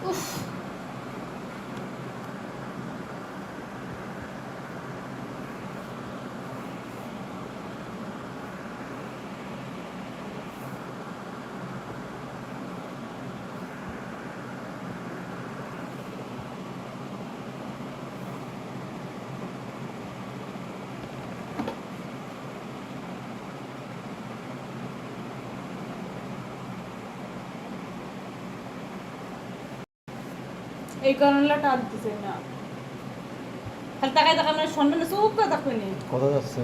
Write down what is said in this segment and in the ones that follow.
উফ, এই কারণে টানতেছে না, খালি তাকাই তাকাই মানে সন্ধানে চোখ করে তাকুনি। কোথা যাচ্ছে?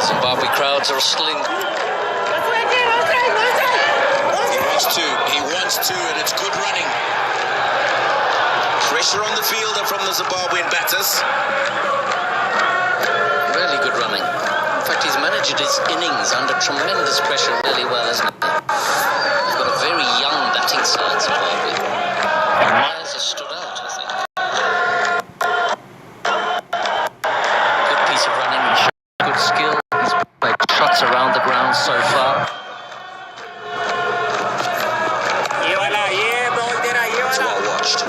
Zimbabwe crowds are still in. He wants to, and it's good running. Pressure on the fielder from the Zimbabwean batters. Really good running. In fact, he's managed his innings under tremendous pressure really well, hasn't he? He's got a very young batting side, Zimbabwe. Miles has stood out, I think. Good piece of running and good skill. He's played shots around the ground so far. It's well watched.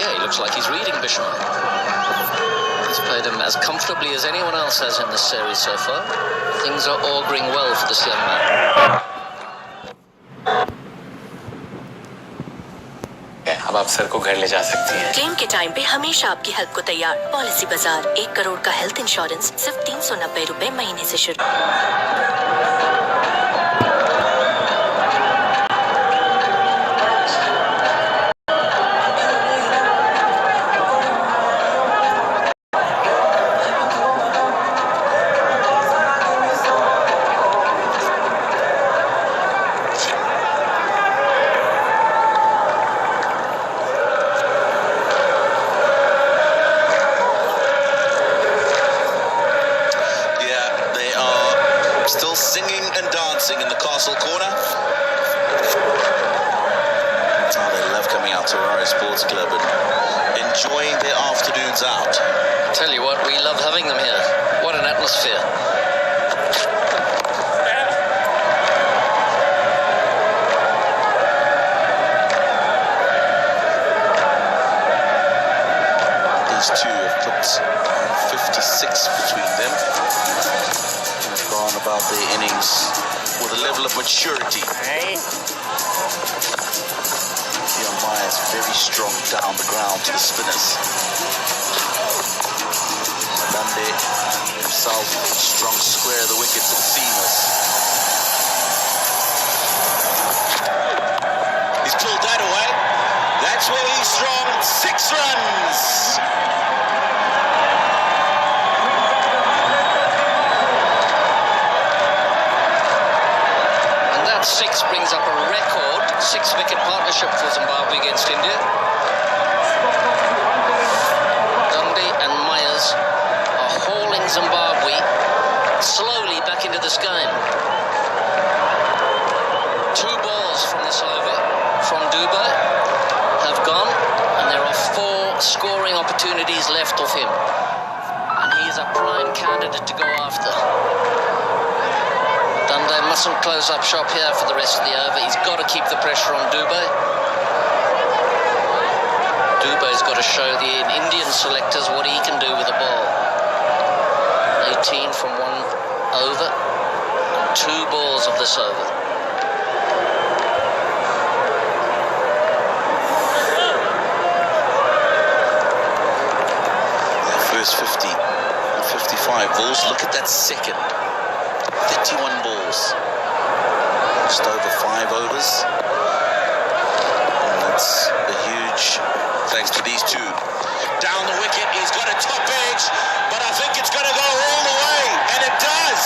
Yeah, he looks like he's reading Bishop. He's played him as comfortably as anyone else has in this series so far. Things are auguring well for this young man. अब आप sir को घर ले जा सकती हैं। Claim के time पे हमेशा आपकी हेल्प को तैयार। पॉलिसी बाजार 1 करोड़ का हेल्थ इंश्योरेंस सिर्फ 390 रुपए महीने से शुरू। Still singing and dancing in the castle corner. Oh, they love coming out to Rari Sports Club and enjoying their afternoons out. I tell you what, we love having them here. What an atmosphere. These two have put 56 between them. Gone about their innings with a level of maturity. Dion Myers very strong down the ground to the spinners. Madande himself strong square the wickets and seamers. He's pulled that away. That's where he's strong. 6 runs. Six brings up a record 6-wicket partnership for Zimbabwe against India. Dundee and Myers are hauling Zimbabwe slowly back into this game. 2 balls from this over from Dubai have gone, and there are 4 scoring opportunities left of him. And he is a prime candidate to go after. Dundee mustn't close up shop here for the rest of the over. He's got to keep the pressure on Dubey. Dubey's got to show the Indian selectors what he can do with the ball. 18 from 1 over and 2 balls of this over. The first 50 and 55 balls. Look at that second. 31 balls, just over 5 overs, and that's a huge thanks to these two. Down the wicket, he's got a top edge, but I think it's going to go all the way, and it does.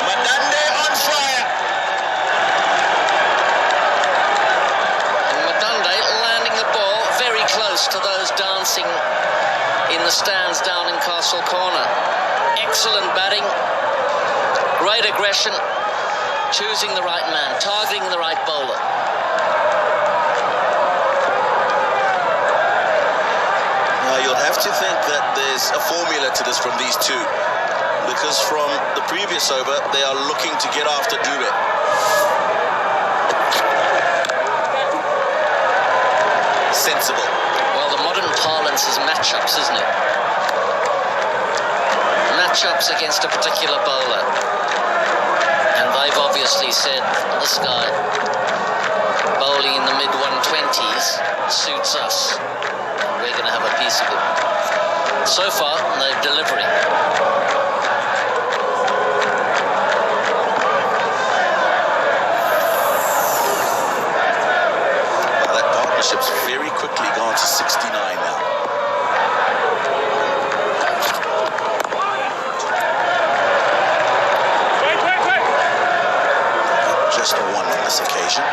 Madande on fire. And Madande landing the ball very close to those dancing in the stands down in Castle Corner. Excellent batting, great aggression, choosing the right man, targeting the right bowler. Now you'll have to think that there's a formula to this from these two, because from the previous over, they are looking to get after Dube. Sensible. Well, the modern parlance is matchups, isn't it? Matchups against a particular bowler. And they've obviously said, this guy bowling in the mid-120s suits us. We're going to have a piece of it. So far, they're delivering. Well, that partnership's very quickly gone to 69 now. Just one on this occasion.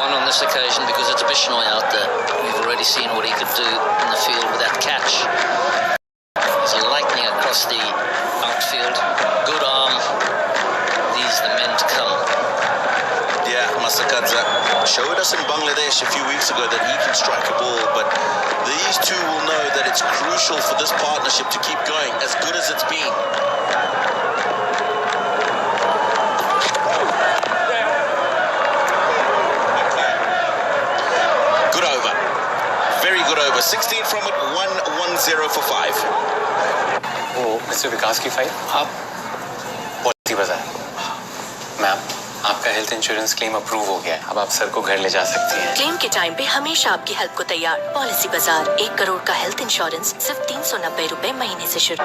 One on this occasion because it's Bishnoi out there. You've already seen what he could do in the field with that catch. He's lightning across the outfield. Good arm. These are the men to come. Yeah, Masakadza showed us in Bangladesh a few weeks ago that he can strike a ball, but these two will know that it's crucial for this partnership to keep going, as good as it's been. Good over. Very good over. 16 from it, 1-1-0 for 5. वो mister विकास की file आप policy बाजार ma'am आपका health insurance claim approve हो गया है अब आप सर को घर ले जा सकती हैं क्लेम के टाइम पे हमेशा आपकी हेल्प को तैयार पॉलिसी बाजार 1 करोड़ का हेल्थ इंश्योरेंस सिर्फ 390 रुपए महीने से शुरू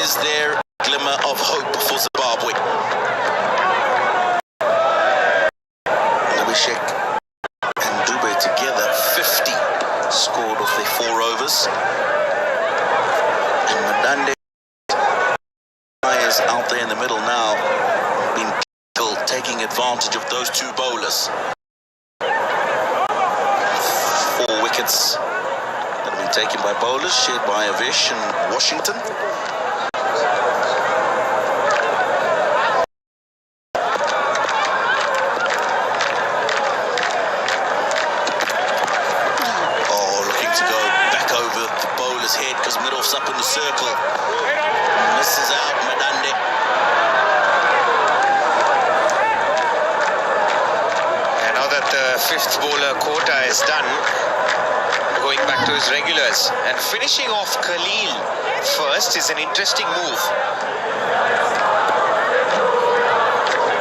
Is there a glimmer of hope for Zimbabwe? Abhishek and Dube together, 50 scored off their 4 overs. And Madande is out there in the middle now, been taking advantage of those two bowlers. 4 wickets that have been taken by bowlers, shared by Avish and Washington. Head because Middle's up in the circle. Misses out, Madande. And now that the 5th bowler quota is done, going back to his regulars and finishing off Khalil first is an interesting move.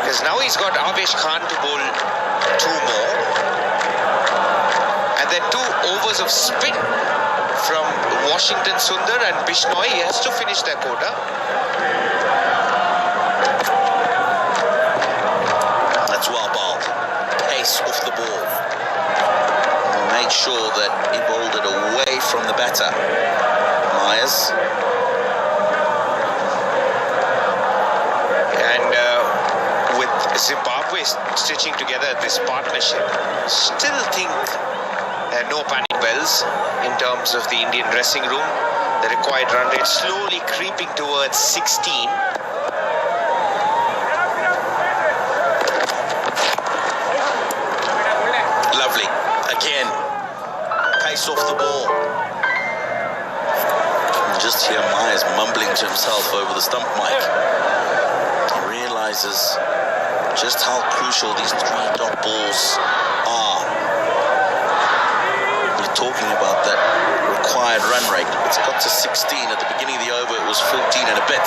Because now he's got Avesh Khan to bowl 2 more. And then 2 overs of spin from Washington Sundar and Bishnoi. He has to finish their quota. That's well bowled. Pace off the ball. Made sure that he bowled it away from the batter. Myers. And with Zimbabwe stitching together this partnership, still think there are no panic bells in terms of the Indian dressing room. The required run rate slowly creeping towards 16. Lovely. Again. Pace off the ball. Just hear Myers mumbling to himself over the stump mic. He realizes just how crucial these 3 dot balls are. Talking about that required run rate. It's got to 16. At the beginning of the over, it was 14 and a bit.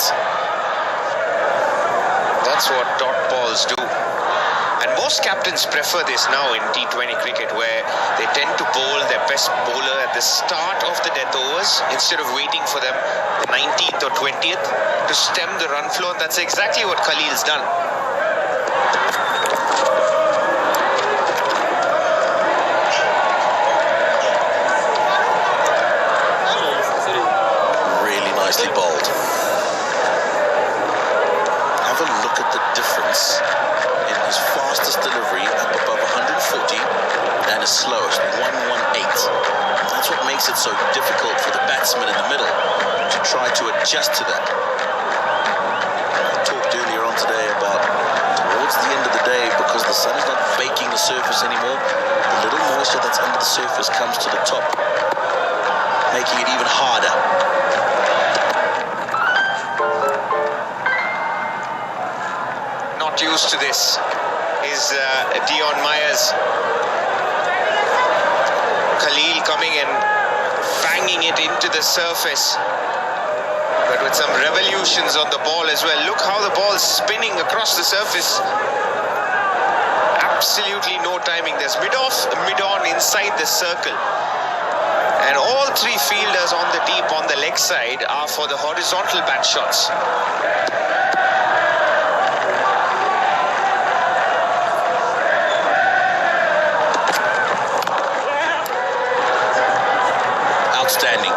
That's what dot balls do. And most captains prefer this now in T20 cricket, where they tend to bowl their best bowler at the start of the death overs instead of waiting for them the 19th or 20th to stem the run flow. And that's exactly what Khalil's done. Nicely bowled. Have a look at the difference in his fastest delivery up above 140 and his slowest 118. That's what makes makes it so difficult for the batsman in the middle to try to adjust to that. I talked earlier on today about towards the end of the day, because the sun is not baking the surface anymore, the little moisture that's under the surface comes to the top, making it even harder. Not used to this is Dion Myers. Khalil coming and banging it into the surface, but with some revolutions on the ball as well. Look how the ball's spinning across the surface. Absolutely no timing. There's mid-off, mid-on inside the circle. And all three fielders on the deep on the leg side are for the horizontal bat shots. Outstanding.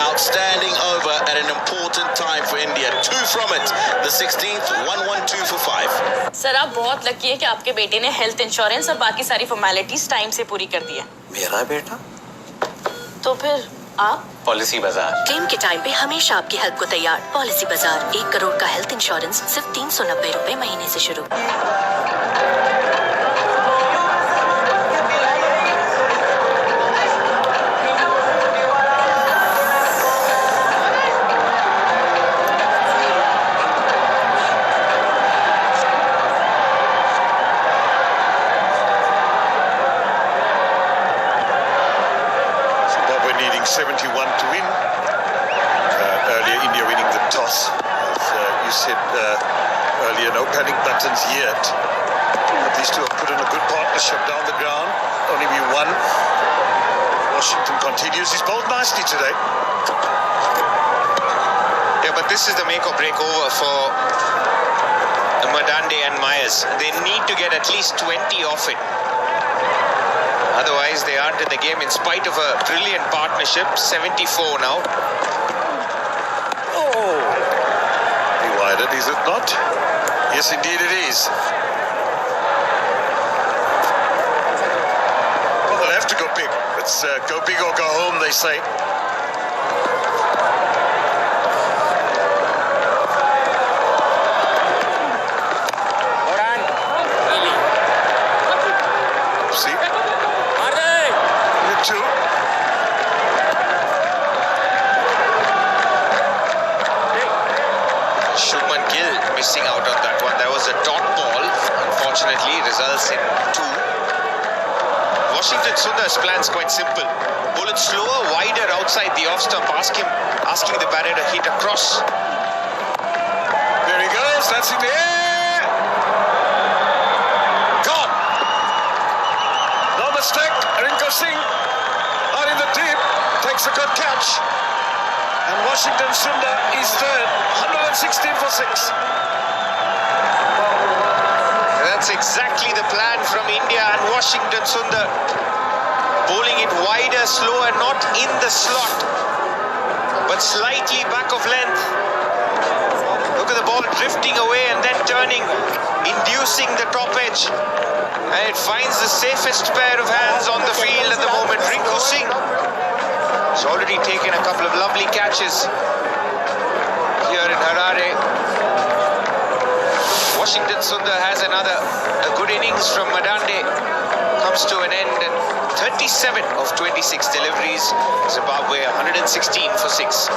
Outstanding over at an important time for India. 2 from it. The 16th, 1-1-2 for 5. Sir आप बहुत lucky है कि आपके बेटे ने health insurance और बाकी सारी फॉर्मेलिटीज टाइम से पूरी कर दी है। मेरा बेटा तो फिर आप पॉलिसी बाजार। क्लेम के टाइम पे हमेशा आपकी हेल्प को तैयार। पॉलिसी बाजार 1 करोड़ का हेल्थ इंश्योरेंस सिर्फ 390 रुपए महीने से शुरू। Needing 71 to win. Earlier, India winning the toss. As you said earlier, no panic buttons yet. But these two have put in a good partnership down the ground. Only be one. Washington continues. He's bowled nicely today. Yeah, but this is the make or break over for Madande and Myers. They need to get at least 20 off it. Otherwise, they aren't in the game in spite of a brilliant partnership. 74 now. Oh! Divided, is it not? Yes, indeed it is. Well, they'll have to go big. Let's go big or go home, they say. Missing out on that one. That was a dot ball. Unfortunately, results in 2. Washington Sundar's plan's quite simple. Bowl it slower, wider outside the off stump. Asking the batter to hit across. There he goes. That's in the air. Gone. No mistake. Rinko Singh out in the deep. Takes a good catch. And Washington Sundar is third. 116 for 6. That's exactly the plan from India and Washington Sundar. Bowling it wider, slower, not in the slot, but slightly back of length. Look at the ball drifting away and then turning, inducing the top edge. And it finds the safest pair of hands on the field at the moment. Rinku Singh has already taken a couple of lovely catches here in Harare. Washington Sundar has a good innings from Madande. Comes to an end and 37 of 26 deliveries. Zimbabwe 116 for 6.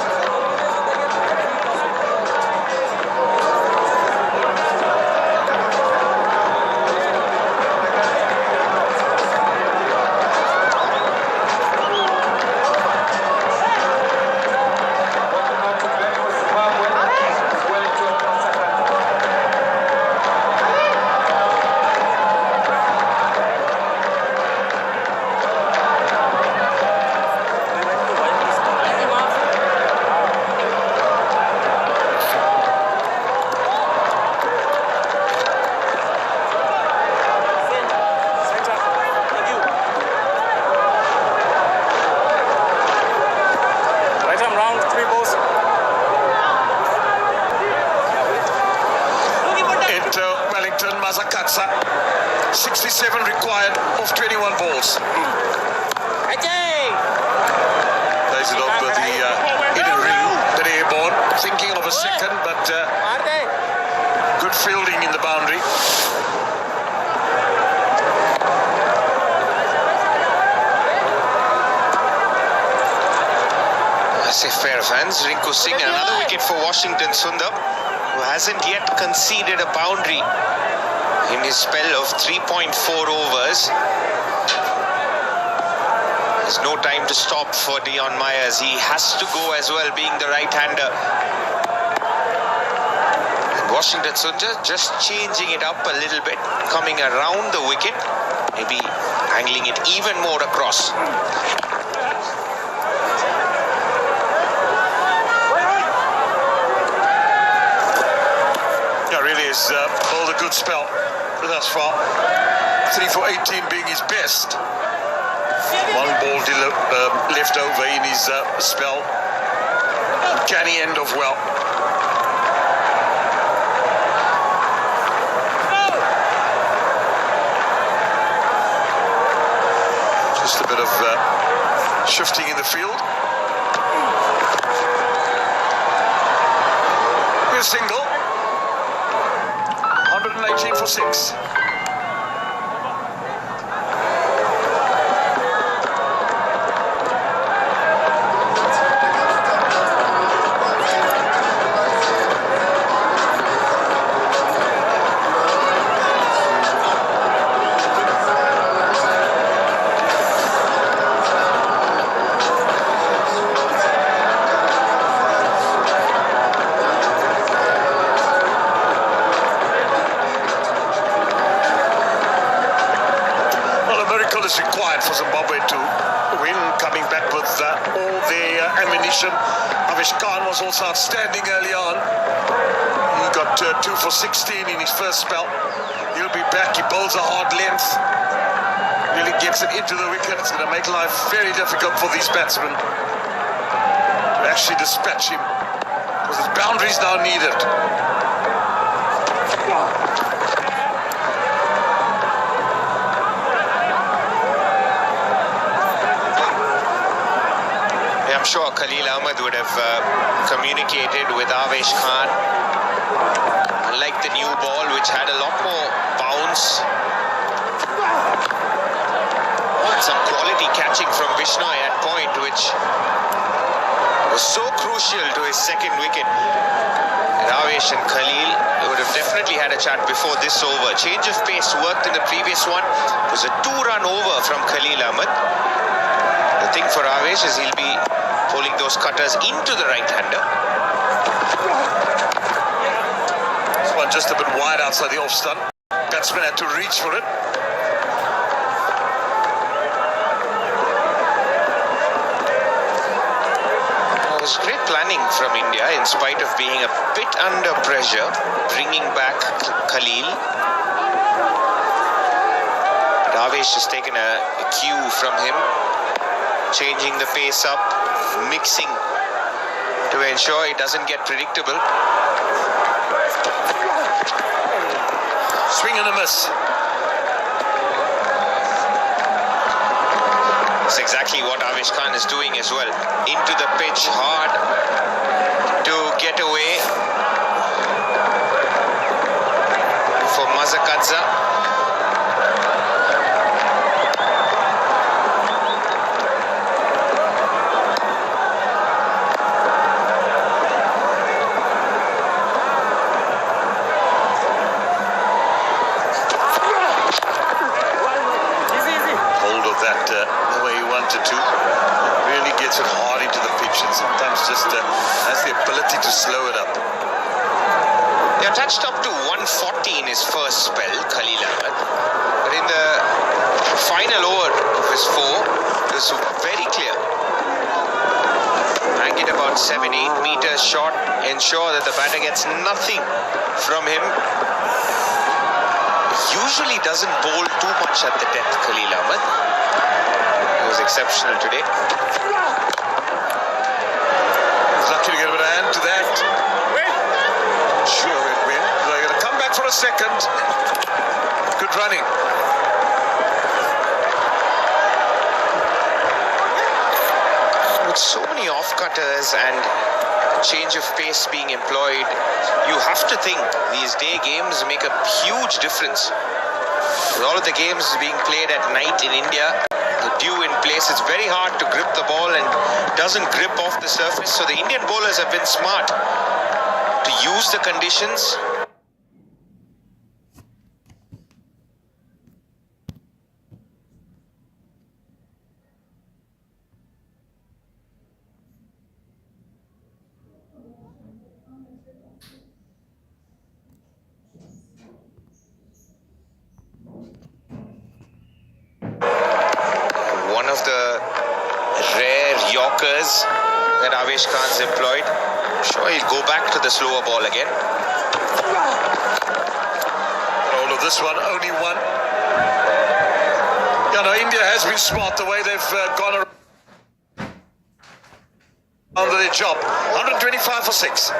Mazakatsa, 67 required of 21 balls. Ajay! impressive pair of hands. Rinku Singh, and another wicket for Washington Sundar, who hasn't yet conceded a boundary in his spell of 3.4 overs. There's no time to stop for Dion Myers. He has to go as well, being the right-hander. Washington Sundar just changing it up a little bit, coming around the wicket, maybe angling it even more across. Yeah, really has bowled a good spell thus far. 3 for 18 being his best. One ball left over in his spell. Can he end off well? Just a bit of shifting in the field. Here's single. 118 for 6. Is required for Zimbabwe to win, coming back with all their ammunition. Avish Khan was also outstanding early on. He got 2 for 16 in his first spell. He'll be back. He bowls a hard length, really gets it into the wicket. It's going to make life very difficult for these batsmen to actually dispatch him, because his boundaries now needed. I'm sure Khalil Ahmed would have communicated with Avesh Khan. Unlike the new ball, which had a lot more bounce. Some quality catching from Bishnoi at point, which was so crucial to his second wicket. And Avesh and Khalil would have definitely had a chat before this over. Change of pace worked in the previous one. It was a 2-run over from Khalil Ahmed. The thing for Avesh is he'll be pulling those cutters into the right-hander. This one just a bit wide outside the off-stump. Batsman had to reach for it. It was great planning from India, in spite of being a bit under pressure, bringing back Khalil. But Avesh has taken a cue from him, changing the pace up, mixing to ensure it doesn't get predictable. Swing and a miss. That's exactly what Avesh Khan is doing as well. Into the pitch hard to get away for Mazakadza. Slow it up. Yeah, touched up to 140 in his first spell, Khalil Ahmed. But in the final over of his 4, it was very clear. Hang it about 7-8 meters short, ensure that the batter gets nothing from him. Usually doesn't bowl too much at the death, Khalil Ahmed. He was exceptional today. Lucky to get a bit of hand to that. Sure it win. They're going to come back for a second. Good running. With so many off-cutters and change of pace being employed, you have to think these day games make a huge difference. With all of the games being played at night in India, the dew in place, it's very hard to grip the ball and doesn't grip off the surface. So the Indian bowlers have been smart to use the conditions. One of the rare Yorkers that Avesh Khan's employed. Sure, he'll go back to the slower ball again. All of this one, only one. You know, India has been smart the way they've gone around their job. 125 for 6.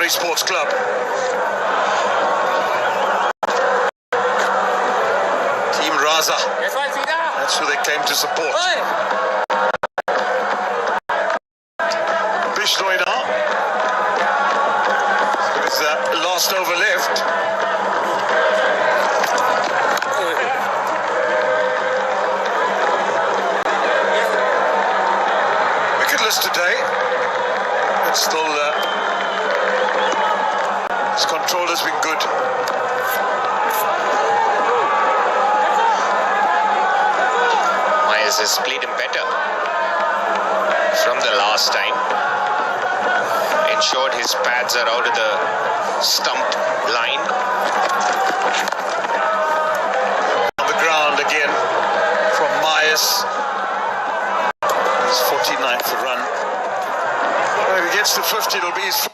Sports Club. Team Raza. That's who they came to support. Bishnoi now. With the last over left. Wicketless today. It's still his control has been good. Myers has played him better from the last time. Ensured his pads are out of the stump line. On the ground again from Myers. His 49th run. If he gets to 50, it'll be his